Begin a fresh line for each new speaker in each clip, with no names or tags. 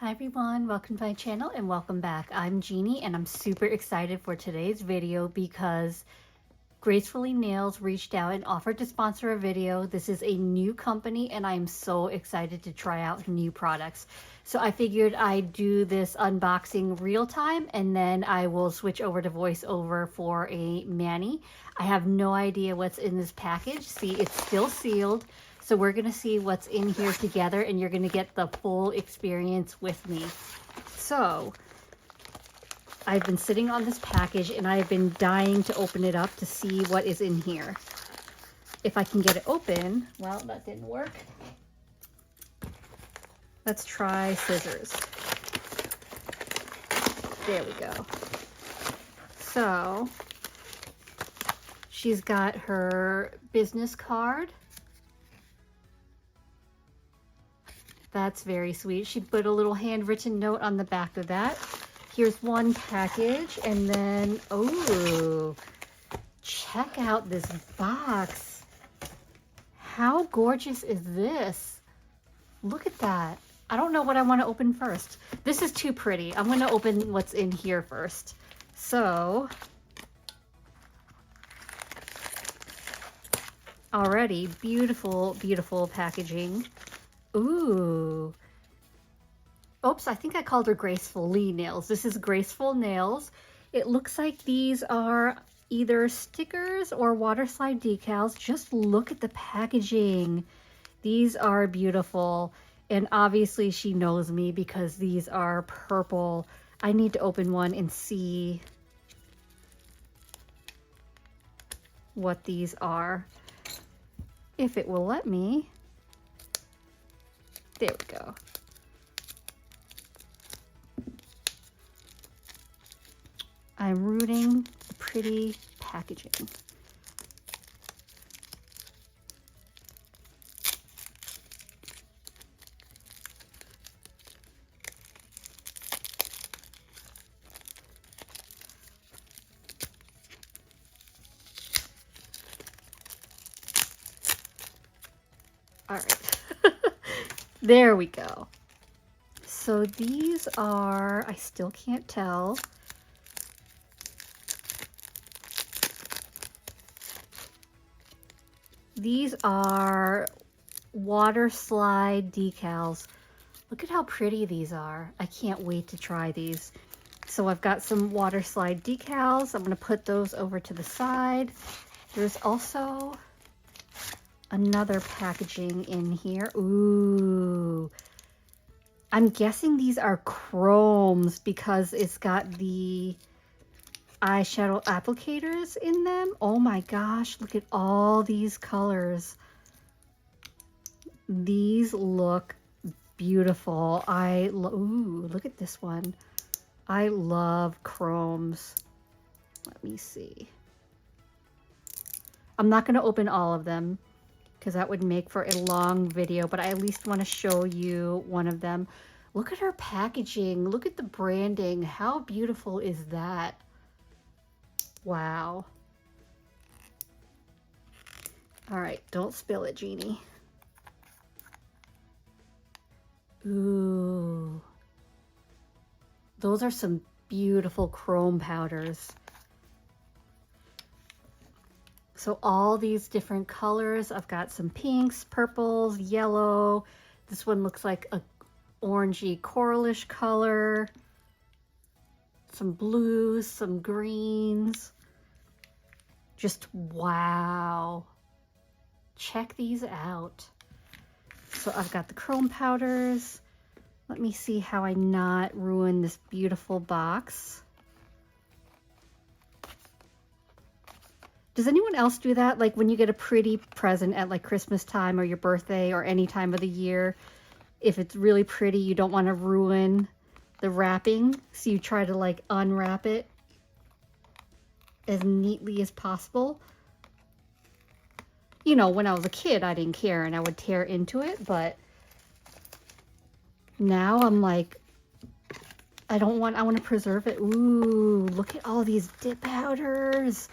Hi everyone, welcome to my channel and welcome back. I'm Jeannie and I'm super excited for today's video because Graceful Nails reached out and offered to sponsor a video. This is a new company and I'm so excited to try out new products. So I figured I'd do this unboxing real time and then I will switch over to voiceover for a mani. I have no idea what's in this package. See, it's still sealed. So we're gonna see what's in here together and you're gonna get the full experience with me. So I've been sitting on this package and I've been dying to open it up to see what is in here. If I can get it open, well, that didn't work. Let's try scissors. There we go. So she's got her business card. That's very sweet. She put a little handwritten note on the back of that. Here's one package, and then, oh, check out this box. How gorgeous is this? Look at that. I don't know what I want to open first. This is too pretty. I'm going to open what's in here first. So, already beautiful, beautiful packaging. Ooh. Oops, I think I called her Graceful Nails. This is Graceful Nails. It looks like these are either stickers or Waterslide decals. Just look at the packaging. These are beautiful. And obviously she knows me because these are purple. I need to open one and see what these are. If it will let me. There we go. I'm rooting the pretty packaging. All right. There we go. So these are, I still can't tell. These are Waterslide decals. Look at how pretty these are. I can't wait to try these. So I've got some Waterslide decals. I'm going to put those over to the side. There's also another packaging in here. Ooh. I'm guessing these are chromes because it's got the eyeshadow applicators in them. Oh my gosh, look at all these colors. These look beautiful. Ooh, look at this one. I love chromes. Let me see. I'm not going to open all of them because that would make for a long video, but I at least want to show you one of them. Look at her packaging. Look at the branding. How beautiful is that? Wow. All right, don't spill it, Jeannie. Ooh. Those are some beautiful chrome powders. So all these different colors. I've got some pinks, purples, yellow. This one looks like a orangey coralish color. Some blues, some greens. Just wow. Check these out. So I've got the chrome powders. Let me see how I not ruin this beautiful box. Does anyone else do that? Like when you get a pretty present at like Christmas time or your birthday or any time of the year, if it's really pretty, you don't want to ruin the wrapping. So you try to like unwrap it as neatly as possible. You know, when I was a kid, I didn't care and I would tear into it, but now I'm like, I want to preserve it. Ooh, look at all these dip powders.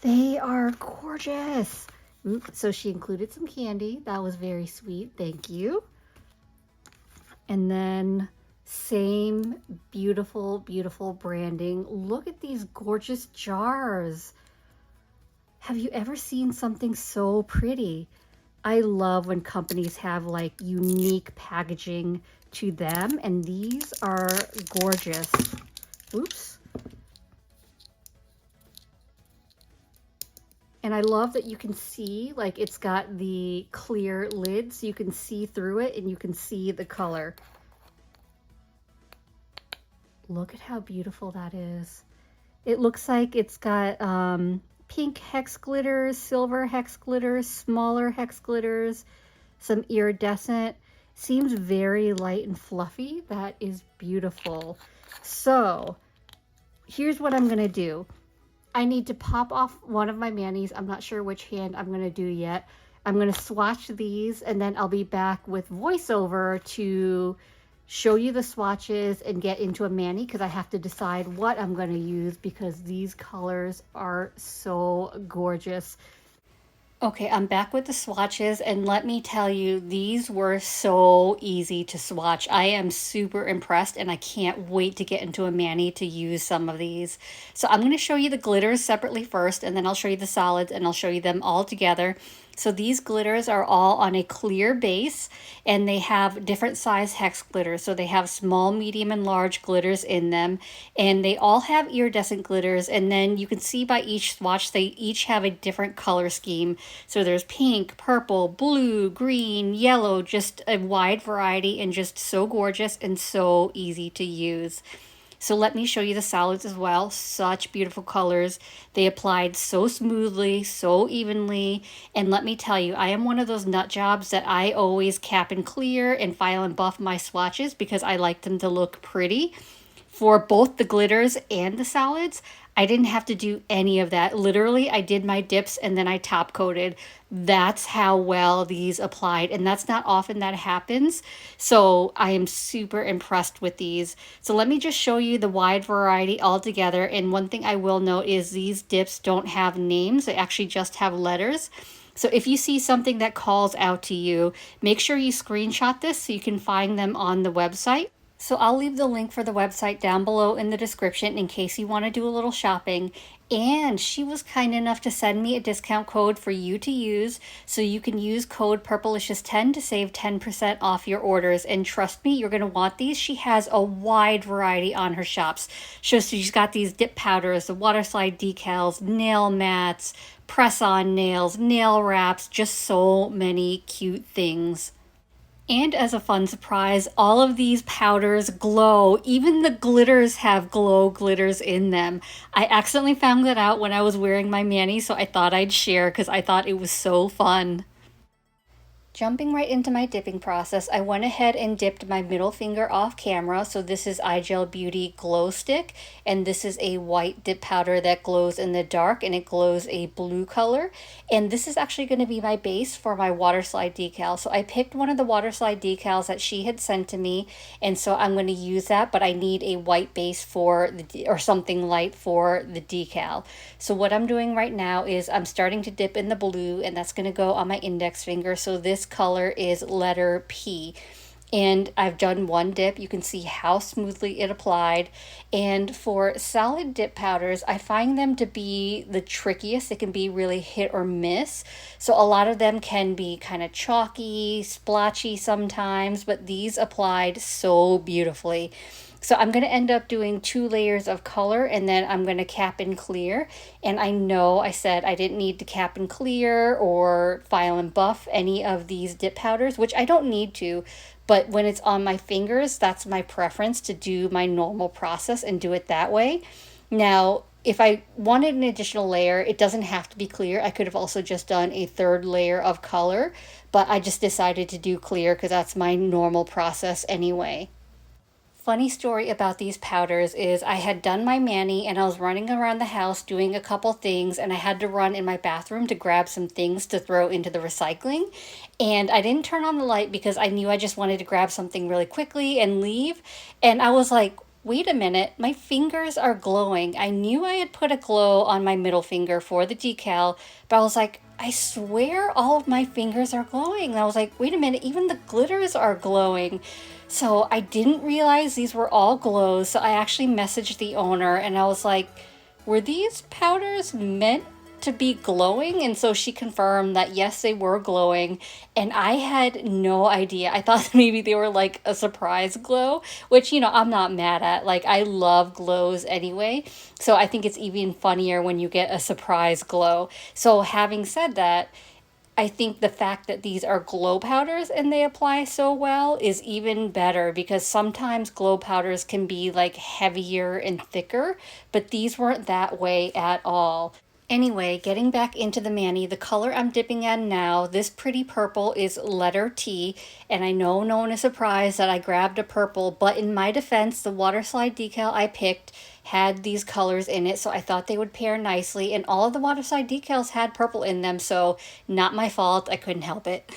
They are gorgeous. Ooh, so she included some candy. That was very sweet. Thank you. And then Same beautiful, beautiful branding. Look at these gorgeous jars. Have you ever seen something so pretty? I love when companies have like unique packaging to them, and these are gorgeous. Oops. And I love that you can see, like, it's got the clear lid, so you can see through it and you can see the color. Look at how beautiful that is. It looks like it's got pink hex glitters, silver hex glitters, smaller hex glitters, some iridescent. Seems very light and fluffy. That is beautiful. So here's what I'm gonna do. I need to pop off one of my manis. I'm not sure which hand I'm gonna do yet. I'm gonna swatch these and then I'll be back with voiceover to show you the swatches and get into a mani, because I have to decide what I'm going to use because these colors are so gorgeous. Okay, I'm back with the swatches, and let me tell you, these were so easy to swatch. I am super impressed, and I can't wait to get into a mani to use some of these. So I'm going to show you the glitters separately first, and then I'll show you the solids, and I'll show you them all together. So these glitters are all on a clear base, and they have different size hex glitters. So they have small, medium, and large glitters in them, and they all have iridescent glitters. And then you can see by each swatch, they each have a different color scheme. So there's pink, purple, blue, green, yellow, just a wide variety, and just so gorgeous and so easy to use. So let me show you the solids as well. Such beautiful colors. They applied so smoothly, so evenly. And let me tell you, I am one of those nut jobs that I always cap and clear and file and buff my swatches because I like them to look pretty. For both the glitters and the solids, I didn't have to do any of that. Literally, I did my dips and then I top coated. That's how well these applied, and that's not often that happens. So I am super impressed with these. So let me just show you the wide variety all together. And one thing I will note is these dips don't have names. They actually just have letters. So if you see something that calls out to you, make sure you screenshot this so you can find them on the website. So I'll leave the link for the website down below in the description in case you want to do a little shopping. And she was kind enough to send me a discount code for you to use. So you can use code Purplicious10 to save 10% off your orders. And trust me, you're going to want these. She has a wide variety on her shops. So she's got these dip powders, the Waterslide decals, nail mats, press-on nails, nail wraps, just so many cute things. And as a fun surprise, all of these powders glow. Even the glitters have glow glitters in them. I accidentally found that out when I was wearing my mani, so I thought I'd share because I thought it was so fun. Jumping right into my dipping process, I went ahead and dipped my middle finger off camera. So this is iGel Beauty Glow Stick, and this is a white dip powder that glows in the dark, and it glows a blue color. And this is actually going to be my base for my Waterslide decal. So I picked one of the Waterslide decals that she had sent to me, and so I'm going to use that, but I need a white base for the, or something light for the decal. So what I'm doing right now is I'm starting to dip in the blue, and that's going to go on my index finger. So this color is letter P, and I've done one dip. You can see how smoothly it applied. And for solid dip powders, I find them to be the trickiest. It can be really hit or miss. So a lot of them can be kind of chalky, splotchy sometimes, but these applied so beautifully. So I'm going to end up doing 2 layers of color, and then I'm going to cap and clear. And I know I said I didn't need to cap and clear or file and buff any of these dip powders, which I don't need to. But when it's on my fingers, that's my preference, to do my normal process and do it that way. Now, if I wanted an additional layer, it doesn't have to be clear. I could have also just done a 3rd layer of color, but I just decided to do clear because that's my normal process anyway. Funny story about these powders is I had done my mani and I was running around the house doing a couple things, and I had to run in my bathroom to grab some things to throw into the recycling. And I didn't turn on the light because I knew I just wanted to grab something really quickly and leave. And I was like, wait a minute, my fingers are glowing. I knew I had put a glow on my middle finger for the decal, but I was like, I swear all of my fingers are glowing. And I was like, wait a minute, even the glitters are glowing. So I didn't realize these were all glows. So I actually messaged the owner and I was like, were these powders meant to be glowing? And so she confirmed that yes, they were glowing. And I had no idea. I thought maybe they were like a surprise glow, which, you know, I'm not mad at. Like, I love glows anyway. So I think it's even funnier when you get a surprise glow. So having said that, I think the fact that these are glow powders and they apply so well is even better, because sometimes glow powders can be like heavier and thicker, but these weren't that way at all. Anyway, getting back into the mani, the color I'm dipping in now, this pretty purple is letter T, and I know no one is surprised that I grabbed a purple, but in my defense, the Waterslide decal I picked had these colors in it, so I thought they would pair nicely, and all of the Waterslide decals had purple in them, so not my fault, I couldn't help it.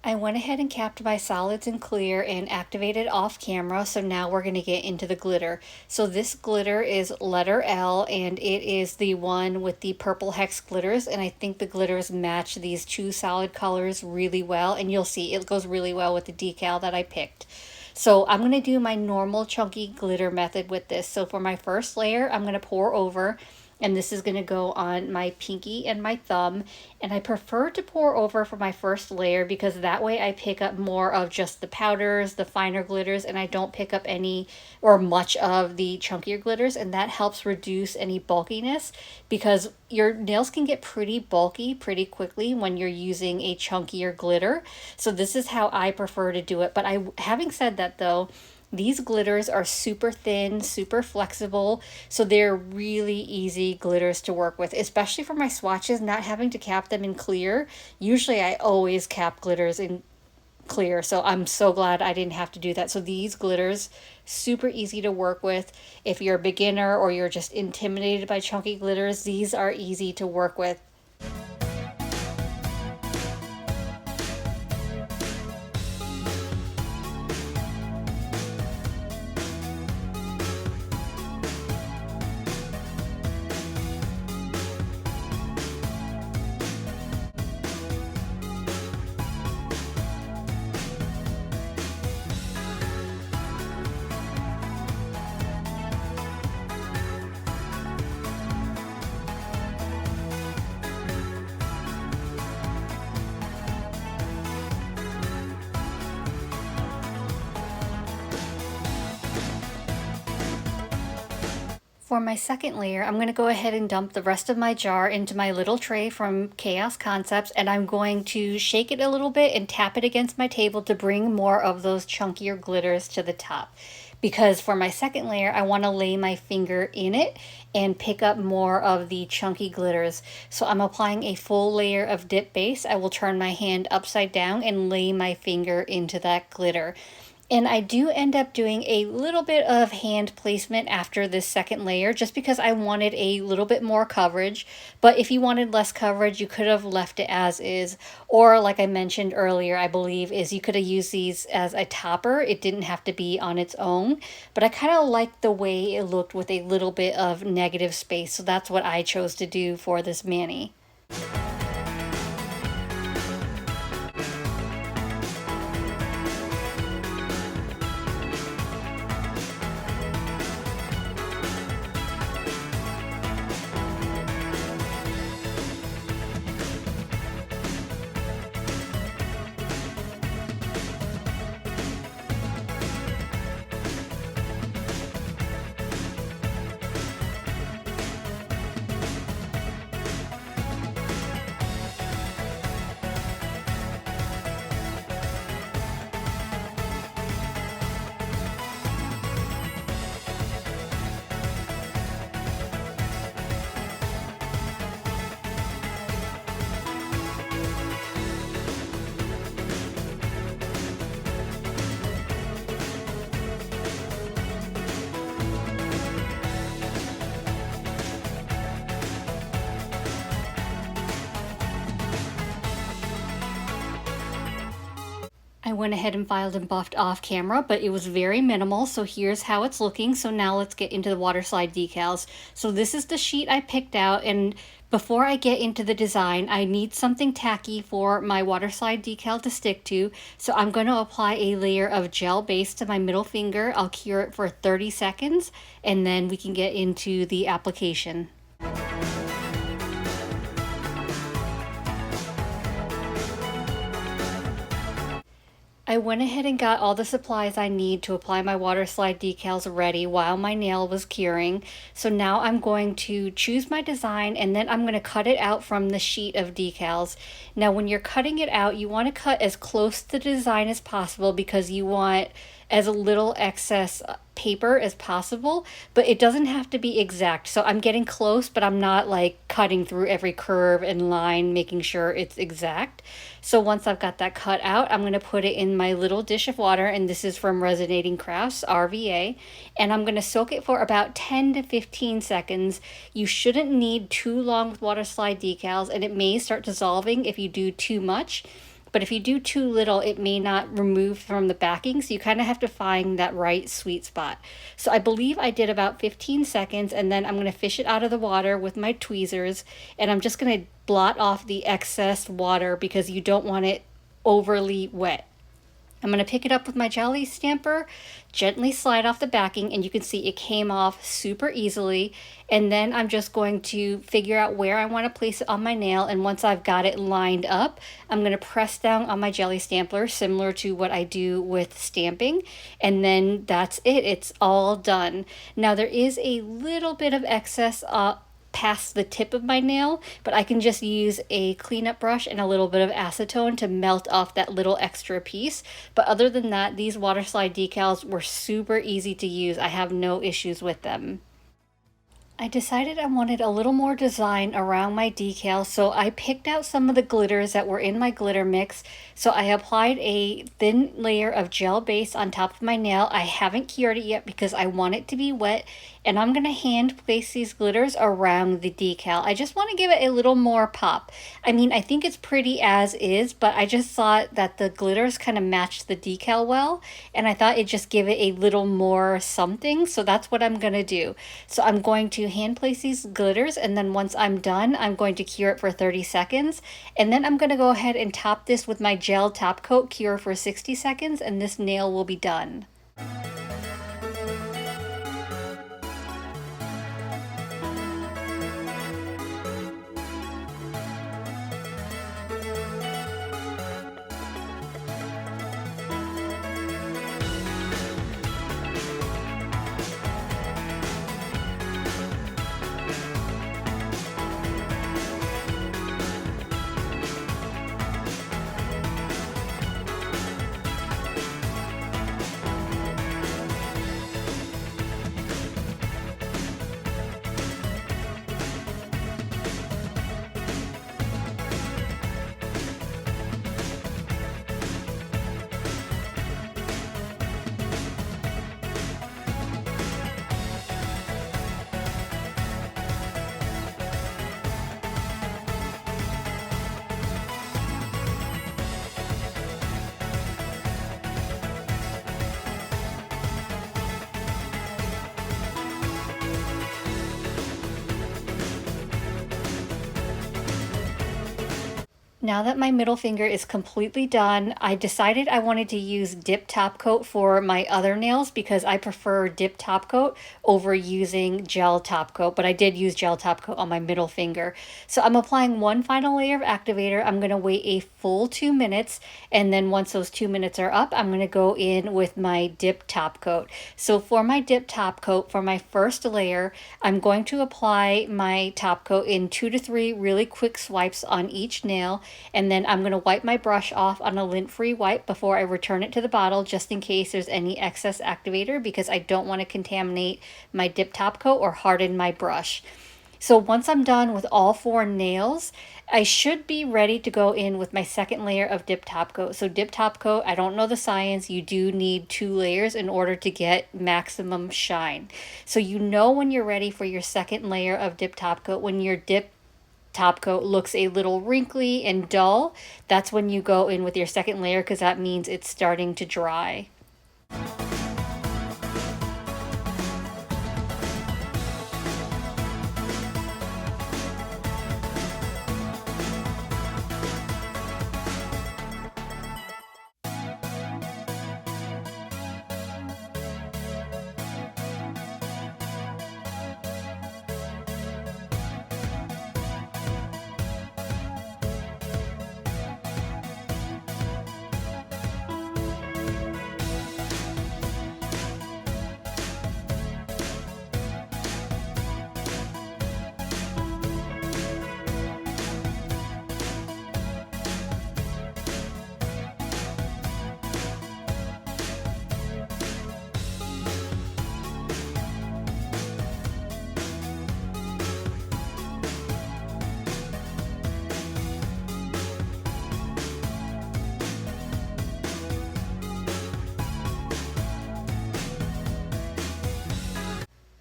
I went ahead and capped my solids in clear and activated off camera, so now we're going to get into the glitter. So this glitter is letter L, and it is the one with the purple hex glitters, and I think the glitters match these two solid colors really well, and you'll see it goes really well with the decal that I picked. So I'm going to do my normal chunky glitter method with this. So for my first layer, I'm going to pour over, and this is going to go on my pinky and my thumb, and I prefer to pour over for my first layer because that way I pick up more of just the powders, the finer glitters, and I don't pick up any or much of the chunkier glitters, and that helps reduce any bulkiness, because your nails can get pretty bulky pretty quickly when you're using a chunkier glitter. So this is how I prefer to do it. But having said that though, these glitters are super thin, super flexible, so they're really easy glitters to work with, especially for my swatches, not having to cap them in clear. Usually I always cap glitters in clear, so I'm so glad I didn't have to do that. So these glitters, super easy to work with. If you're a beginner or you're just intimidated by chunky glitters, these are easy to work with. For my second layer, I'm going to go ahead and dump the rest of my jar into my little tray from Chaos Concepts, and I'm going to shake it a little bit and tap it against my table to bring more of those chunkier glitters to the top. Because for my second layer, I want to lay my finger in it and pick up more of the chunky glitters. So I'm applying a full layer of dip base. I will turn my hand upside down and lay my finger into that glitter. And I do end up doing a little bit of hand placement after this second layer just because I wanted a little bit more coverage. But if you wanted less coverage, you could have left it as is. Or like I mentioned earlier, I believe, is you could have used these as a topper. It didn't have to be on its own. But I kind of liked the way it looked with a little bit of negative space. So that's what I chose to do for this mani. I went ahead and filed and buffed off camera, but it was very minimal. So here's how it's looking. So now let's get into the Waterslide decals. So this is the sheet I picked out, and before I get into the design, I need something tacky for my Waterslide decal to stick to. So I'm going to apply a layer of gel base to my middle finger. I'll cure it for 30 seconds, and then we can get into the application. I went ahead and got all the supplies I need to apply my Waterslide decals ready while my nail was curing. So now I'm going to choose my design, and then I'm going to cut it out from the sheet of decals. Now when you're cutting it out, you want to cut as close to the design as possible because you want as little excess paper as possible, but it doesn't have to be exact. So I'm getting close, but I'm not like cutting through every curve and line, making sure it's exact. So once I've got that cut out, I'm going to put it in my little dish of water, and this is from Resonating Crafts, RVA, and I'm going to soak it for about 10 to 15 seconds. You shouldn't need too long with Waterslide decals, and it may start dissolving if you do too much. But if you do too little, it may not remove from the backing, so you kind of have to find that right sweet spot. So I believe I did about 15 seconds, and then I'm going to fish it out of the water with my tweezers, and I'm just going to blot off the excess water because you don't want it overly wet. I'm going to pick it up with my jelly stamper, gently slide off the backing, and you can see it came off super easily. And then I'm just going to figure out where I want to place it on my nail, and once I've got it lined up, I'm going to press down on my jelly stamper, similar to what I do with stamping, and then that's it. It's all done. Now there is a little bit of excess past the tip of my nail, but I can just use a cleanup brush and a little bit of acetone to melt off that little extra piece. But other than that, these Waterslide decals were super easy to use. I have no issues with them. I decided I wanted a little more design around my decal, so I picked out some of the glitters that were in my glitter mix. So I applied a thin layer of gel base on top of my nail. I haven't cured it yet because I want it to be wet, and I'm going to hand place these glitters around the decal. I just want to give it a little more pop. I mean, I think it's pretty as is, but I just thought that the glitters kind of matched the decal well, and I thought it'd just give it a little more something, so that's what I'm going to do. So I'm going to hand place these glitters, and then once I'm done, I'm going to cure it for 30 seconds, and then I'm going to go ahead and top this with my gel top coat, cure for 60 seconds, and this nail will be done. Now that my middle finger is completely done, I decided I wanted to use dip top coat for my other nails because I prefer dip top coat over using gel top coat, but I did use gel top coat on my middle finger. So I'm applying one final layer of activator. I'm going to wait a full 2 minutes, and then once those 2 minutes are up, I'm going to go in with my dip top coat. So for my dip top coat, for my first layer, I'm going to apply my top coat in 2 to 3 really quick swipes on each nail. And then I'm going to wipe my brush off on a lint-free wipe before I return it to the bottle, just in case there's any excess activator, because I don't want to contaminate my dip top coat or harden my brush. So once I'm done with all 4 nails, I should be ready to go in with my second layer of dip top coat. So dip top coat, I don't know the science, you do need 2 layers in order to get maximum shine. So you know when you're ready for your second layer of dip top coat when your dip top coat looks a little wrinkly and dull, that's when you go in with your second layer, because that means it's starting to dry.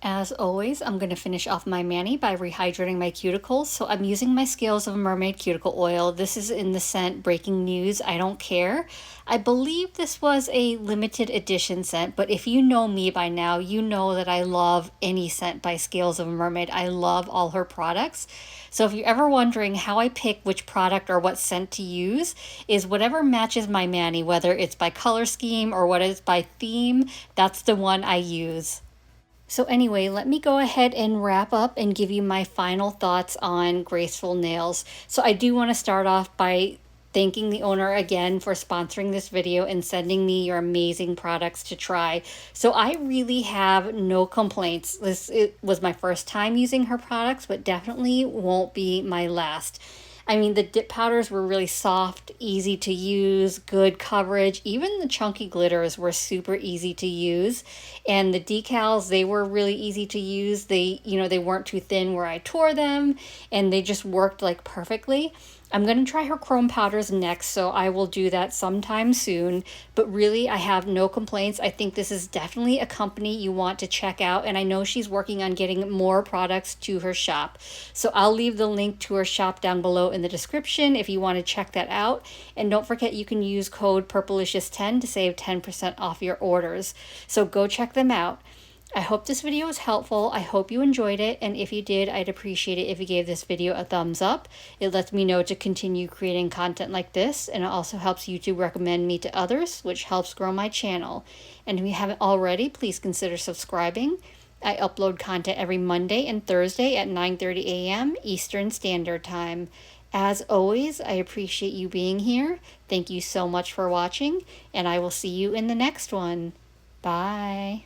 As always, I'm going to finish off my mani by rehydrating my cuticles. So I'm using my Scales of Mermaid cuticle oil. This is in the scent Breaking News, I Don't Care. I believe this was a limited edition scent, but if you know me by now, you know that I love any scent by Scales of Mermaid. I love all her products. So if you're ever wondering how I pick which product or what scent to use, is whatever matches my mani, whether it's by color scheme or what is by theme, that's the one I use. So anyway, let me go ahead and wrap up and give you my final thoughts on Graceful Nails. So I do want to start off by thanking the owner again for sponsoring this video and sending me your amazing products to try. So I really have no complaints. It was my first time using her products, but definitely won't be my last. I mean, the dip powders were really soft, easy to use, good coverage. Even the chunky glitters were super easy to use. And the decals, they were really easy to use. They weren't too thin where I tore them, and they just worked like perfectly. I'm going to try her chrome powders next, so I will do that sometime soon. But really, I have no complaints. I think this is definitely a company you want to check out, and I know she's working on getting more products to her shop. So I'll leave the link to her shop down below in the description if you want to check that out. And don't forget, you can use code PURPLELICIOUS10 to save 10% off your orders. So go check them out. I hope this video was helpful. I hope you enjoyed it, and if you did, I'd appreciate it if you gave this video a thumbs up. It lets me know to continue creating content like this, and it also helps YouTube recommend me to others, which helps grow my channel. And if you haven't already, please consider subscribing. I upload content every Monday and Thursday at 9:30 a.m. Eastern Standard Time. As always, I appreciate you being here. Thank you so much for watching, and I will see you in the next one. Bye.